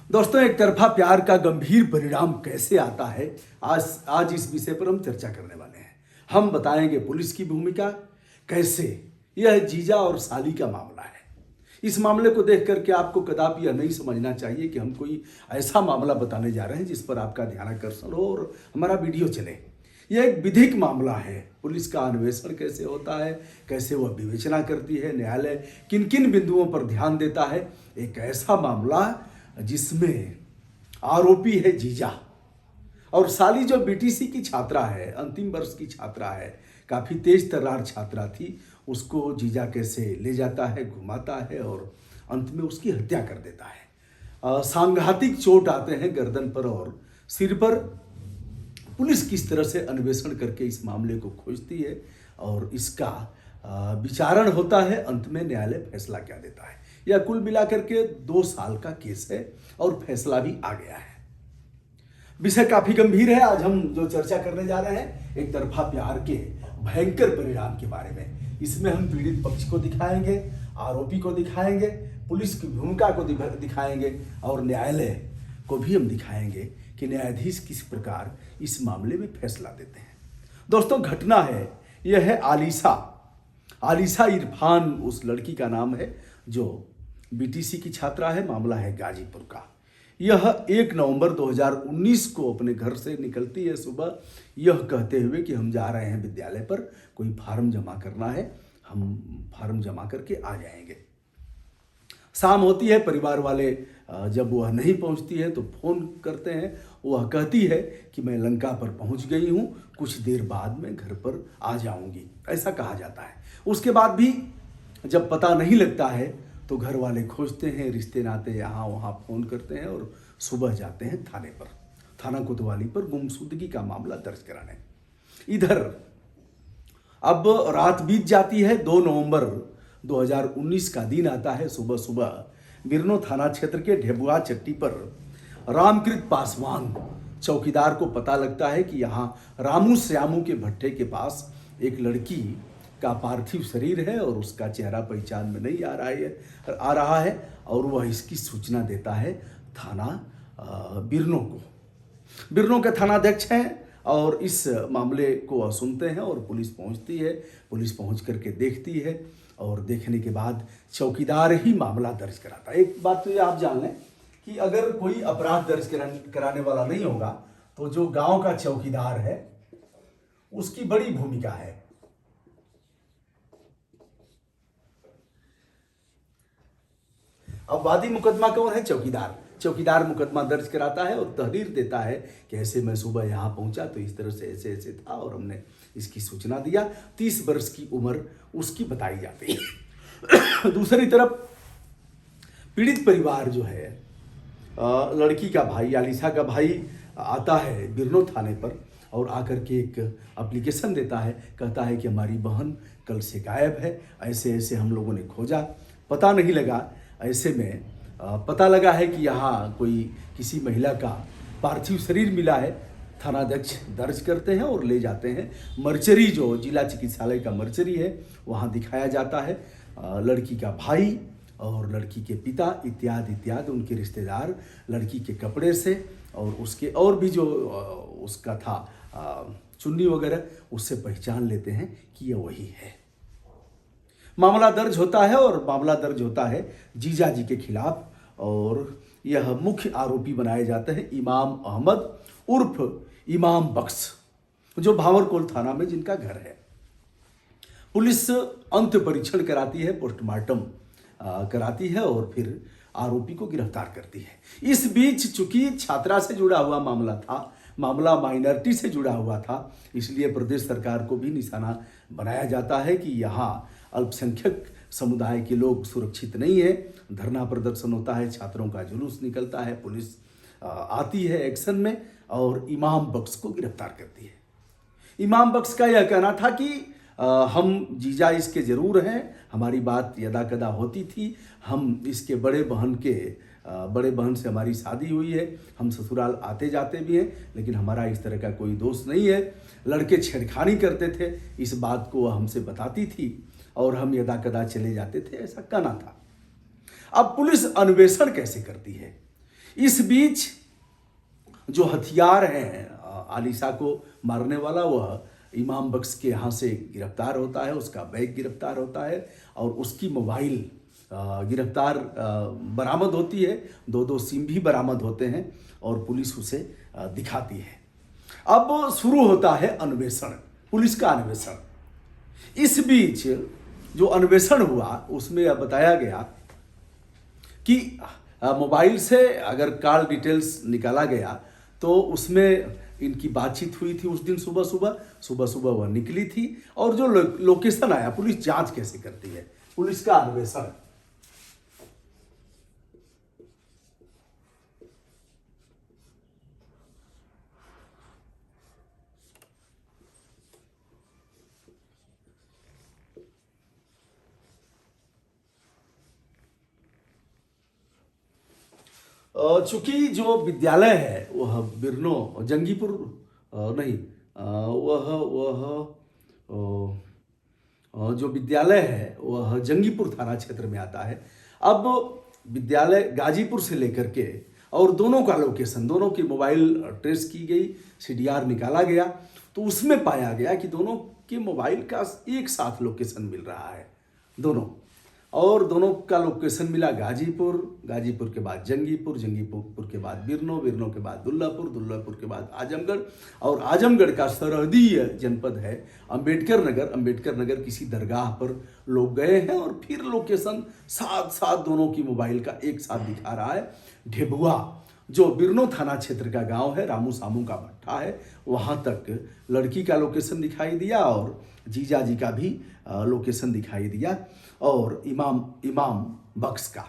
दोस्तों, एक तरफा प्यार का गंभीर परिणाम कैसे आता है, आज इस विषय पर हम चर्चा करने वाले हैं। हम बताएंगे पुलिस की भूमिका, कैसे यह जीजा और साली का मामला है। इस मामले को देख करके आपको कदापि यह नहीं समझना चाहिए कि हम कोई ऐसा मामला बताने जा रहे हैं जिस पर आपका ध्यान आकर्षण हो और हमारा वीडियो चले। यह एक विधिक मामला है। पुलिस का अन्वेषण कैसे होता है, कैसे वह विवेचना करती है, न्यायालय किन किन बिंदुओं पर ध्यान देता है। एक ऐसा मामला जिसमें आरोपी है जीजा और साली जो बीटीसी की छात्रा है, अंतिम वर्ष की छात्रा है, काफ़ी तेज तर्रार छात्रा थी। उसको जीजा कैसे ले जाता है, घुमाता है और अंत में उसकी हत्या कर देता है। सांघातिक चोट आते हैं गर्दन पर और सिर पर। पुलिस किस तरह से अन्वेषण करके इस मामले को खोजती है और इसका विचारण होता है, अंत में न्यायालय फैसला क्या देता है। यह कुल मिलाकर के 2 साल का केस है और फैसला भी आ गया है। विषय काफी गंभीर है। आज हम जो चर्चा करने जा रहे हैं, एक तरफा प्यार के भयंकर परिणाम के बारे में। इसमें हम पीड़ित पक्ष को दिखाएंगे, आरोपी को दिखाएंगे, पुलिस की भूमिका को दिखाएंगे और न्यायालय को भी हम दिखाएंगे कि न्यायाधीश किस प्रकार इस मामले में फैसला देते हैं। दोस्तों, घटना है, यह है आलिशा इरफान उस लड़की का नाम है जो बीटीसी की छात्रा है। मामला है गाजीपुर का। यह 1 नवंबर 2019 को अपने घर से निकलती है सुबह, यह कहते हुए कि हम जा रहे हैं विद्यालय पर, कोई फार्म जमा करना है, हम फार्म जमा करके आ जाएंगे। शाम होती है, परिवार वाले जब वह नहीं पहुंचती है तो फोन करते हैं। वह कहती है कि मैं लंका पर पहुंच गई हूं, कुछ देर बाद मैं घर पर आ जाऊंगी, ऐसा कहा जाता है। उसके बाद भी जब पता नहीं लगता है तो घर वाले खोजते हैं, रिश्ते नाते यहाँ वहाँ फ़ोन करते हैं और सुबह जाते हैं थाना कोतवाली पर गुमशुदगी का मामला दर्ज कराने। इधर अब रात बीत जाती है। 2 नवंबर 2019 का दिन आता है। सुबह सुबह बिरनो थाना क्षेत्र के ढेबुआ चट्टी पर रामकृत पासवान चौकीदार को पता लगता है कि यहाँ रामू श्यामू के भट्टे के पास एक लड़की का पार्थिव शरीर है और उसका चेहरा पहचान में नहीं आ रहा है और वह इसकी सूचना देता है थाना बिरनो को। बिरनो के थानाध्यक्ष हैं और इस मामले को सुनते हैं और पुलिस पहुंचती है। पुलिस पहुंच करके देखती है और देखने के बाद चौकीदार ही मामला दर्ज कराता है। एक बात तो ये आप जान लें कि अगर कोई अपराध दर्ज कराने वाला नहीं होगा तो जो गांव का चौकीदार है उसकी बड़ी भूमिका है। अब वादी मुकदमा कौन है? चौकीदार मुकदमा दर्ज कराता है और तहरीर देता है कि ऐसे मैं सुबह यहाँ पहुँचा तो इस तरह से ऐसे था और हमने इसकी सूचना दिया। 30 वर्ष की उम्र उसकी बताई जाती है। दूसरी तरफ पीड़ित परिवार जो है, लड़की का भाई, आलिशा का भाई आता है बिरनो थाने पर और आकर के एक एप्लीकेशन देता है। कहता है कि हमारी बहन कल से गायब है, ऐसे हम लोगों ने खोजा, पता नहीं लगा। ऐसे में पता लगा है कि यहाँ किसी महिला का पार्थिव शरीर मिला है। थानाध्यक्ष दर्ज करते हैं और ले जाते हैं मर्चरी, जो जिला चिकित्सालय का मर्चरी है, वहाँ दिखाया जाता है। लड़की का भाई और लड़की के पिता इत्यादि उनके रिश्तेदार लड़की के कपड़े से और उसके और भी जो उसका था चुन्नी वगैरह, उससे पहचान लेते हैं कि यह वही है। मामला दर्ज होता है और मामला दर्ज होता है जीजा जी के खिलाफ और यह मुख्य आरोपी बनाए जाते हैं इमाम अहमद उर्फ इमाम बख्श, जो भावरकोल थाना में जिनका घर है। पुलिस अंत परीक्षण कराती है, पोस्टमार्टम कराती है और फिर आरोपी को गिरफ्तार करती है। इस बीच चूंकि छात्रा से जुड़ा हुआ मामला था, मामला माइनॉरिटी से जुड़ा हुआ था, इसलिए प्रदेश सरकार को भी निशाना बनाया जाता है कि यहाँ अल्पसंख्यक समुदाय के लोग सुरक्षित नहीं है। धरना प्रदर्शन होता है, छात्रों का जुलूस निकलता है, पुलिस आती है एक्शन में और इमाम बख्श को गिरफ्तार करती है। इमाम बख्श का यह कहना था कि हम जीजा इसके ज़रूर हैं, हमारी बात यदा कदा होती थी, हम इसके बड़े बहन से हमारी शादी हुई है, हम ससुराल आते जाते भी हैं, लेकिन हमारा इस तरह का कोई दोष नहीं है। लड़के छेड़खानी करते थे, इस बात को हमसे बताती थी और हम यदा कदा चले जाते थे, ऐसा कहना था। अब पुलिस अन्वेषण कैसे करती है? इस बीच जो हथियार है आलिशा को मारने वाला, वह इमाम बख्श के यहाँ से गिरफ्तार होता है, उसका बैग गिरफ्तार होता है और उसकी मोबाइल बरामद होती है। दो सिम भी बरामद होते हैं और पुलिस उसे दिखाती है। अब शुरू होता है अन्वेषण, पुलिस का अन्वेषण। इस बीच जो अन्वेषण हुआ उसमें यह बताया गया कि मोबाइल से अगर कॉल डिटेल्स निकाला गया तो उसमें इनकी बातचीत हुई थी उस दिन सुबह सुबह वह निकली थी। और जो लोकेशन आया, पुलिस जांच कैसे करती है, पुलिस का अन्वेषण। चूंकि जो विद्यालय है वह बिरनो जंगीपुर नहीं वह जो विद्यालय है वह जंगीपुर थाना क्षेत्र में आता है। अब विद्यालय गाजीपुर से लेकर के और दोनों का लोकेशन, दोनों की मोबाइल ट्रेस की गई, सीडीआर निकाला गया तो उसमें पाया गया कि दोनों के मोबाइल का एक साथ लोकेशन मिल रहा है दोनों का लोकेशन मिला गाजीपुर के बाद जंगीपुर के बाद बिरनो के बाद दुल्लापुर के बाद आजमगढ़ और आजमगढ़ का सरहदी जनपद है अंबेडकर नगर किसी दरगाह पर लोग गए हैं और फिर लोकेशन साथ दोनों की मोबाइल का एक साथ दिखा रहा है। ढेबुआ जो बिरनो थाना क्षेत्र का गांव है, रामू सामू का भट्ठा है, वहां तक लड़की का लोकेशन दिखाई दिया और जीजा जी का भी लोकेशन दिखाई दिया और इमाम बख्श का।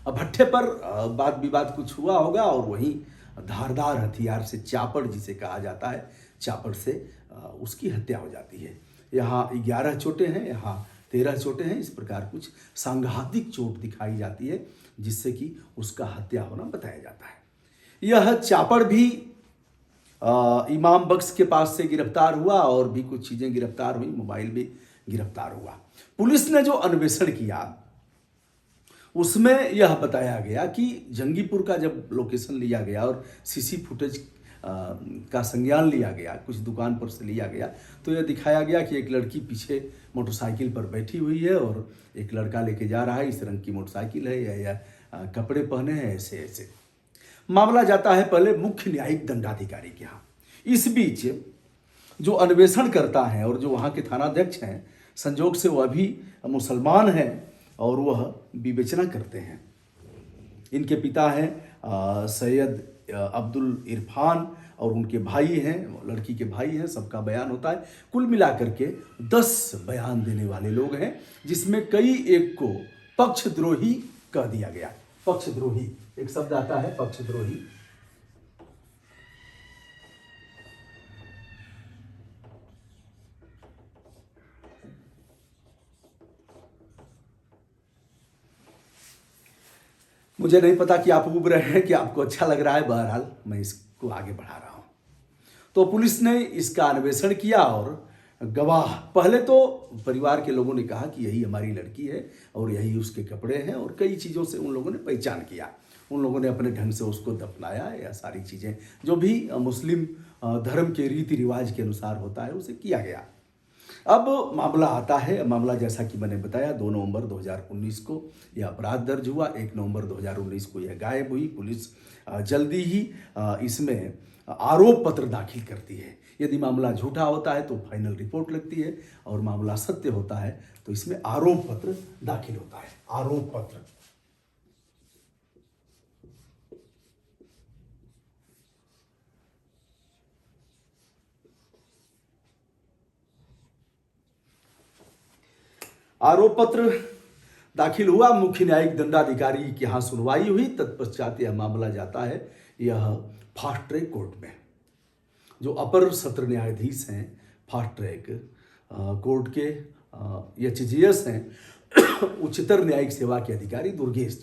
अब भट्ठे पर वाद विवाद कुछ हुआ होगा और वहीं धारदार हथियार से, चापड़ जिसे कहा जाता है, चापड़ से उसकी हत्या हो जाती है। यहाँ 11 चोटें हैं, यहाँ 13 चोटें हैं। इस प्रकार कुछ सांघातिक चोट दिखाई जाती है जिससे कि उसका हत्या होना बताया जाता है। यह चापड़ भी इमाम बख्श के पास से गिरफ्तार हुआ और भी कुछ चीज़ें गिरफ्तार हुई, मोबाइल भी गिरफ्तार हुआ। पुलिस ने जो अन्वेषण किया उसमें यह बताया गया कि जंगीपुर का जब लोकेशन लिया गया और सीसी फुटेज का संज्ञान लिया गया, कुछ दुकान पर से लिया गया, तो यह दिखाया गया कि एक लड़की पीछे मोटरसाइकिल पर बैठी हुई है और एक लड़का लेके जा रहा है। इस रंग की मोटरसाइकिल है या कपड़े पहने हैं, ऐसे मामला जाता है पहले मुख्य न्यायिक दंडाधिकारी के यहाँ। इस बीच जो अन्वेषण करता है और जो वहाँ के थानाध्यक्ष हैं, संजोग से वह भी मुसलमान हैं और वह विवेचना करते हैं। इनके पिता हैं सैयद अब्दुल इरफान और उनके भाई हैं, लड़की के भाई हैं, सबका बयान होता है। कुल मिलाकर के 10 बयान देने वाले लोग हैं जिसमें कई एक को पक्षद्रोही कह दिया गया। पक्षद्रोही एक शब्द आता है, पक्षद्रोही। मुझे नहीं पता कि आप उब रहे हैं कि आपको अच्छा लग रहा है, बहरहाल मैं इसको आगे बढ़ा रहा हूं। तो पुलिस ने इसका अन्वेषण किया और गवाह, पहले तो परिवार के लोगों ने कहा कि यही हमारी लड़की है और यही उसके कपड़े हैं और कई चीज़ों से उन लोगों ने पहचान किया। उन लोगों ने अपने ढंग से उसको दफनाया, या सारी चीज़ें जो भी मुस्लिम धर्म के रीति रिवाज के अनुसार होता है उसे किया गया। अब मामला आता है, मामला जैसा कि मैंने बताया 2 नवंबर 2019 को यह अपराध दर्ज हुआ। 1 नवंबर 2019 को यह गायब हुई। पुलिस जल्दी ही इसमें आरोप पत्र दाखिल करती है। यदि मामला झूठा होता है तो फाइनल रिपोर्ट लगती है और मामला सत्य होता है तो इसमें आरोप पत्र दाखिल होता है। आरोप पत्र आरोप पत्र दाखिल हुआ, मुख्य न्यायिक दंडाधिकारी के यहाँ सुनवाई हुई। तत्पश्चात यह मामला जाता है यह फास्ट ट्रैक कोर्ट में। जो अपर सत्र न्यायाधीश हैं फास्ट ट्रैक कोर्ट के एचजीएस हैं उच्चतर न्यायिक सेवा के अधिकारी दुर्गेश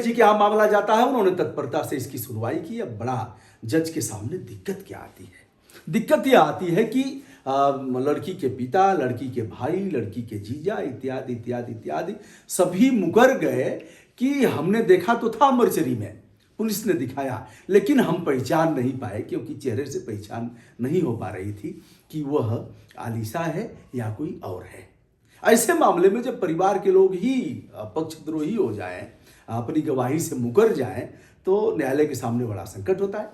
जी के यहाँ मामला जाता है। उन्होंने तत्परता से इसकी सुनवाई की। अब बड़ा जज के सामने दिक्कत क्या आती है? दिक्कत यह आती है कि लड़की के पिता, लड़की के भाई, लड़की के जीजा इत्यादि सभी मुकर गए कि हमने देखा तो था मर्चरी में, पुलिस ने दिखाया, लेकिन हम पहचान नहीं पाए क्योंकि चेहरे से पहचान नहीं हो पा रही थी कि वह आलिशा है या कोई और है। ऐसे मामले में जब परिवार के लोग ही पक्षद्रोही हो जाएं, अपनी गवाही से मुकर जाएं, तो न्यायालय के सामने बड़ा संकट होता है।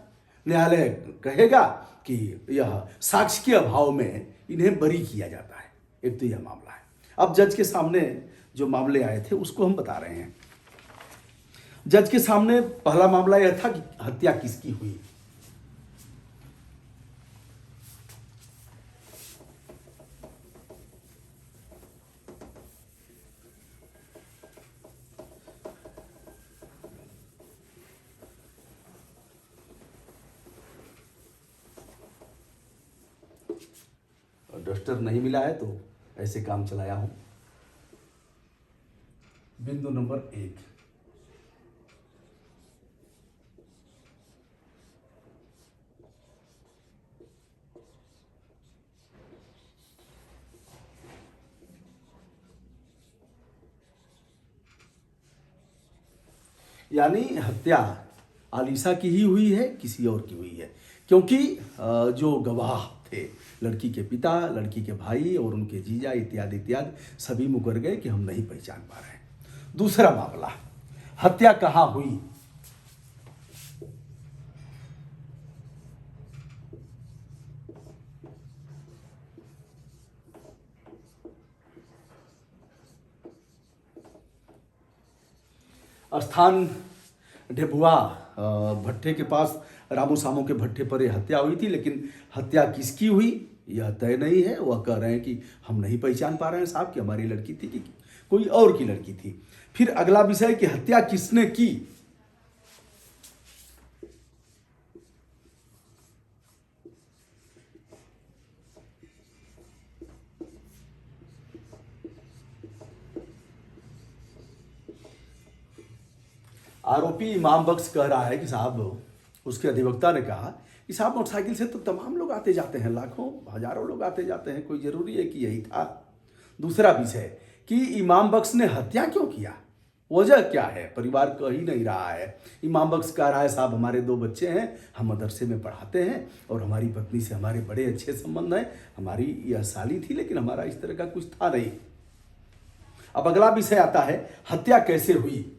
न्यायालय कहेगा कि यह साक्ष्य के अभाव में इन्हें बरी किया जाता है। एक तो यह मामला है। अब जज के सामने जो मामले आए थे उसको हम बता रहे हैं। जज के सामने पहला मामला यह था कि हत्या किसकी हुई। डस्टर नहीं मिला है तो ऐसे काम चलाया हूं। बिंदु नंबर 1, यानी हत्या आलिशा की ही हुई है, किसी और की हुई है, क्योंकि जो गवाह थे, लड़की के पिता, लड़की के भाई और उनके जीजा इत्यादि इत्यादि सभी मुकर गए कि हम नहीं पहचान पा रहे हैं। दूसरा मामला, हत्या कहाँ हुई। स्थान ढेबुआ भट्टे के पास, रामू सामू के भट्टे पर यह हत्या हुई थी, लेकिन हत्या किसकी हुई यह तय नहीं है। वह कह रहे हैं कि हम नहीं पहचान पा रहे हैं साहब कि हमारी लड़की थी कि कोई और की लड़की थी। फिर अगला विषय कि हत्या किसने की। आरोपी इमाम बख्श कह रहा है कि साहब, उसके अधिवक्ता ने कहा कि साहब मोटरसाइकिल से तो तमाम लोग आते जाते हैं, लाखों हजारों लोग आते जाते हैं, कोई जरूरी है कि यही था। दूसरा विषय कि इमाम बख्श ने हत्या क्यों किया, वजह क्या है, परिवार कह ही नहीं रहा है। इमाम बख्श कह रहा है साहब हमारे 2 बच्चे हैं, हम मदरसे में पढ़ाते हैं और हमारी पत्नी से हमारे बड़े अच्छे संबंध हैं, हमारी यह साली थी लेकिन हमारा इस तरह का कुछ था नहीं। अब अगला विषय आता है हत्या कैसे हुई।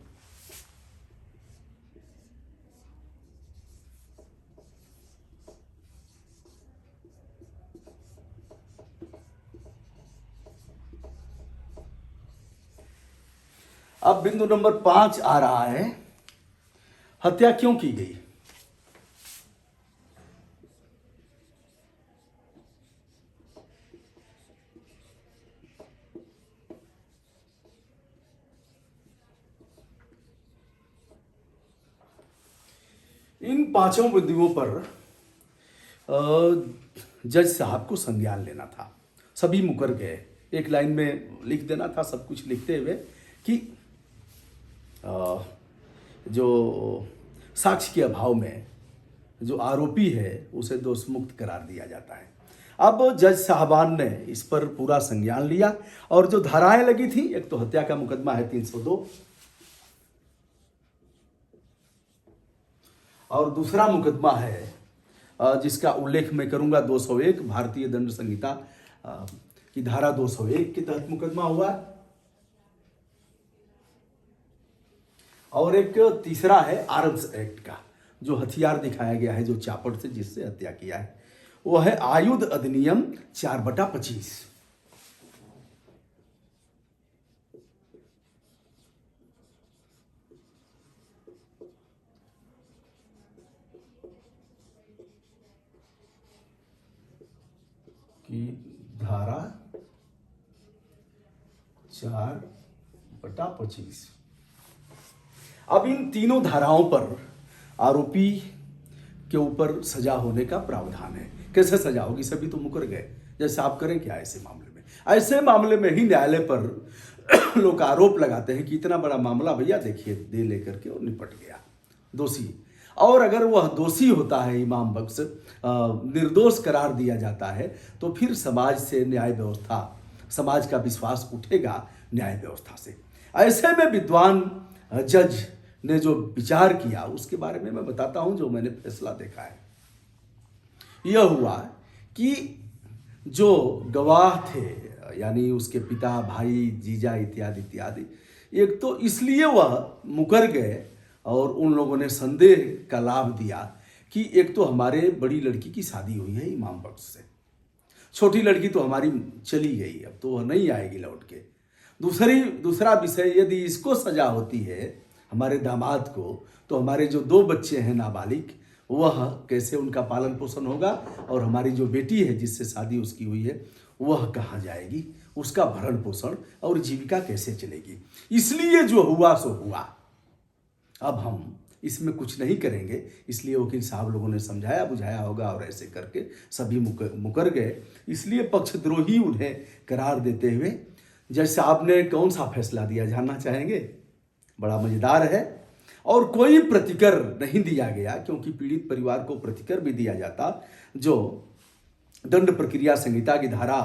अब बिंदु नंबर 5 आ रहा है, हत्या क्यों की गई। इन 5 बिंदुओं पर जज साहब को संज्ञान लेना था। सभी मुकर गए। एक लाइन में लिख देना था सब कुछ लिखते हुए कि जो साक्ष्य के अभाव में जो आरोपी है उसे दोष मुक्त करार दिया जाता है। अब जज साहबान ने इस पर पूरा संज्ञान लिया और जो धाराएं लगी थी, एक तो हत्या का मुकदमा है 302 और दूसरा मुकदमा है जिसका उल्लेख मैं करूंगा 201 भारतीय दंड संहिता की धारा 201 के तहत मुकदमा हुआ और एक तीसरा है आर्म्स एक्ट का, जो हथियार दिखाया गया है, जो चापड़ से जिससे हत्या किया है, वो है आयुध अधिनियम 4/25। की धारा 4/25। अब इन तीनों धाराओं पर आरोपी के ऊपर सजा होने का प्रावधान है। कैसे सजा होगी, सभी तो मुकर गए, जैसे आप करें क्या ऐसे मामले में। ऐसे मामले में ही न्यायालय पर लोग आरोप लगाते हैं कि इतना बड़ा मामला भैया देखिए दे लेकर के और निपट गया दोषी। और अगर वह दोषी होता है इमाम बख्श, निर्दोष करार दिया जाता है, तो फिर समाज से न्याय व्यवस्था, समाज का विश्वास उठेगा न्याय व्यवस्था से। ऐसे में विद्वान जज ने जो विचार किया उसके बारे में मैं बताता हूं, जो मैंने फैसला देखा है। यह हुआ कि जो गवाह थे, यानी उसके पिता, भाई, जीजा इत्यादि इत्यादि, एक तो इसलिए वह मुकर गए और उन लोगों ने संदेह का लाभ दिया कि एक तो हमारे बड़ी लड़की की शादी हुई है इमाम बख्श से, छोटी लड़की तो हमारी चली गई, अब तो वह नहीं आएगी लौट के। दूसरा विषय, यदि इसको सजा होती है हमारे दामाद को, तो हमारे जो 2 बच्चे हैं नाबालिग, वह कैसे उनका पालन पोषण होगा, और हमारी जो बेटी है जिससे शादी उसकी हुई है वह कहाँ जाएगी, उसका भरण पोषण और जीविका कैसे चलेगी। इसलिए जो हुआ सो हुआ। अब हम इसमें कुछ नहीं करेंगे, इसलिए वकील साहब लोगों ने समझाया बुझाया होगा और ऐसे करके सभी मुकर गए। इसलिए पक्षद्रोही उन्हें करार देते हुए जज साहब ने कौन सा फैसला दिया, जानना चाहेंगे? बड़ा मज़ेदार है। और कोई प्रतिकर नहीं दिया गया, क्योंकि पीड़ित परिवार को प्रतिकर भी दिया जाता, जो दंड प्रक्रिया संहिता की धारा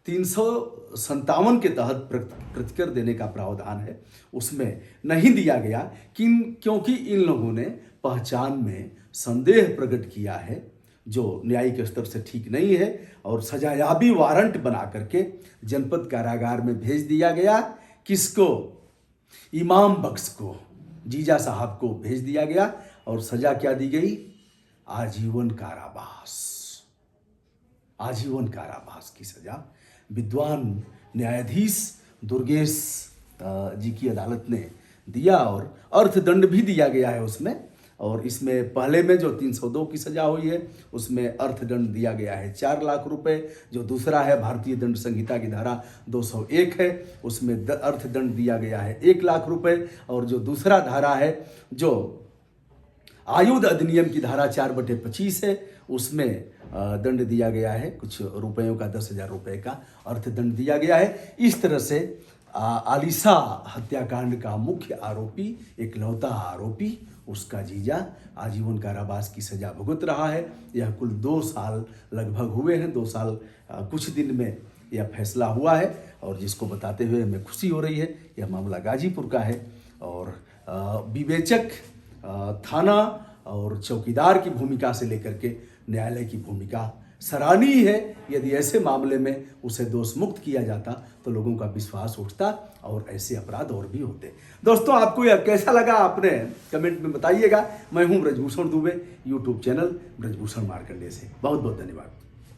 357 के तहत प्रतिकर देने का प्रावधान है, उसमें नहीं दिया गया। क्योंकि इन लोगों ने पहचान में संदेह प्रकट किया है, जो न्यायिक स्तर से ठीक नहीं है, और सजायाबी वारंट बना करके जनपद कारागार में भेज दिया गया। किसको? इमाम बख्श को, जीजा साहब को भेज दिया गया, और सजा क्या दी गई? आजीवन कारावास। आजीवन कारावास की सजा विद्वान न्यायाधीश दुर्गेश जी की अदालत ने दिया, और अर्थदंड भी दिया गया है उसमें। और इसमें पहले में जो 302 की सजा हुई है उसमें अर्थदंड दिया गया है 4 लाख रुपए। जो दूसरा है भारतीय दंड संहिता की धारा 201 है, उसमें अर्थदंड दिया गया है 1 लाख रुपए। और जो दूसरा धारा है, जो आयुध अधिनियम की धारा 4/25 है, उसमें दंड दिया गया है कुछ रुपयों का, 10,000 रुपये का अर्थदंड दिया गया है। इस तरह से आलिशा हत्याकांड का मुख्य आरोपी, एकलौता आरोपी, उसका जीजा आजीवन कारावास की सजा भुगत रहा है। यह कुल 2 साल लगभग हुए हैं, 2 साल कुछ दिन में यह फैसला हुआ है, और जिसको बताते हुए हमें खुशी हो रही है। यह मामला गाजीपुर का है, और विवेचक, थाना और चौकीदार की भूमिका से लेकर के न्यायालय की भूमिका सराहनीय है। यदि ऐसे मामले में उसे दोष मुक्त किया जाता तो लोगों का विश्वास उठता और ऐसे अपराध और भी होते। दोस्तों, आपको यह कैसा लगा आपने कमेंट में बताइएगा। मैं हूं ब्रजभूषण दुबे, यूट्यूब चैनल ब्रजभूषण मार्कंडेय से। बहुत बहुत धन्यवाद।